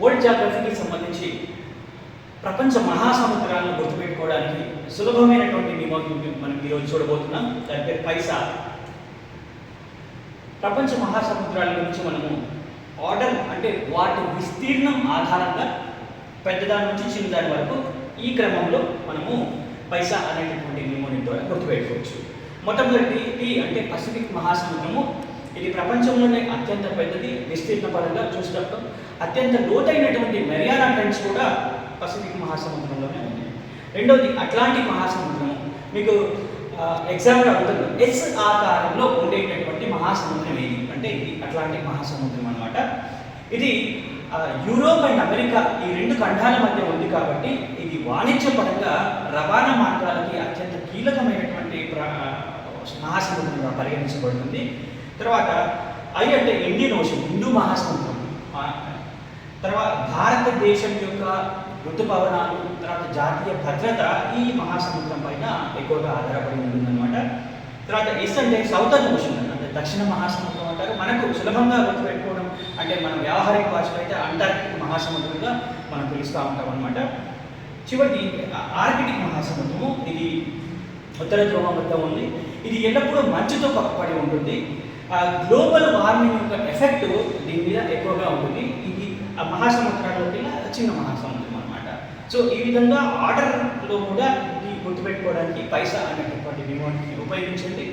World జాగ్రఫీకి సంబంధించి ప్రపంచ మహాసముద్రాలను గుర్తుపెట్టుకోవడానికి సులభమైనటువంటి నియమం మనం ఈరోజు చూడబోతున్నాం. దాని పేరు పైసా. ప్రపంచ మహాసముద్రాల గురించి మనము ఆర్డర్ అంటే వాటి విస్తీర్ణం ఆధారంగా పెద్దదాని నుంచి చిన్నదాని వరకు ఈ క్రమంలో మనము పైసా అనేటటువంటి నియమం ద్వారా గుర్తుపెట్టుకోవచ్చు. మొట్టమొదటి అంటే పసిఫిక్ మహాసముద్రము. ఇది ప్రపంచంలోనే అత్యంత పెద్దది. విస్తీర్ణ పరంగా చూసినప్పుడు అత్యంత లోతైనటువంటి మెరియానా ట్రెంచ్ కూడా పసిఫిక్ మహాసముద్రంలోనే ఉంది. రెండవది అట్లాంటిక్ మహాసముద్రము. మీకు ఎగ్జామ్లో అడుగుతుంది ఎస్ ఆకారంలో ఉండేటటువంటి మహాసముద్రం ఏది అంటే ఇది అట్లాంటిక్ మహాసముద్రం అన్నమాట. ఇది యూరోప్ అండ్ అమెరికా ఈ రెండు ఖండాల మధ్య ఉంది కాబట్టి ఇది వాణిజ్యపరంగా రవాణా మార్గాలకి అత్యంత కీలకమైనటువంటి మహాసముద్రంగా పరిగణించబడుతుంది. తర్వాత ఐ అంటే ఇండియన్ ఓషన్, హిందూ మహాసముద్రం. తర్వాత భారతదేశం యొక్క ఋతుపవనాలు, తర్వాత జాతీయ భద్రత ఈ మహాసముద్రం పైన ఎక్కువగా ఆధారపడి ఉంటుందన్నమాట. తర్వాత ఎస్ అంటే సౌతర్న్ ఓషన్, అంటే దక్షిణ మహాసముద్రం అంటారు. మనకు సులభంగా గుర్తుపెట్టుకోవడం అంటే మన వ్యావహారిక భాషలో అయితే అంటార్కిటిక్ మహాసముద్రంగా మనం పిలుస్తూ ఉంటాం అనమాట. చివరిది ఆర్కిటిక్ మహాసముద్రము. ఇది ఉత్తర ధ్రువం వద్ద ఉంది. ఇది ఎల్లప్పుడూ మంచుతో కప్పబడి ఉంటుంది. గ్లోబల్ వార్మింగ్ యొక్క ఎఫెక్ట్ దీని మీద ఎక్కువగా ఉంటుంది. ఇది మహాసముద్రాల్లోకి చిన్న మహాసముద్రం అనమాట. సో ఈ విధంగా ఆర్డర్లో కూడా ఇది గుర్తుపెట్టుకోవడానికి పైసా అనేటటువంటి నియమాన్ని ఉపయోగించండి.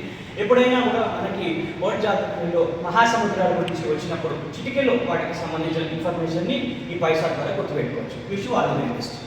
ఎప్పుడైనా కూడా మనకి వరల్డ్ జాగ్రఫీలో మహాసముద్రాల గురించి వచ్చినప్పుడు చిటికెలో వాటికి సంబంధించిన ఇన్ఫర్మేషన్ని ఈ పైసా ద్వారా గుర్తుపెట్టుకోవచ్చు. Wish you all the best.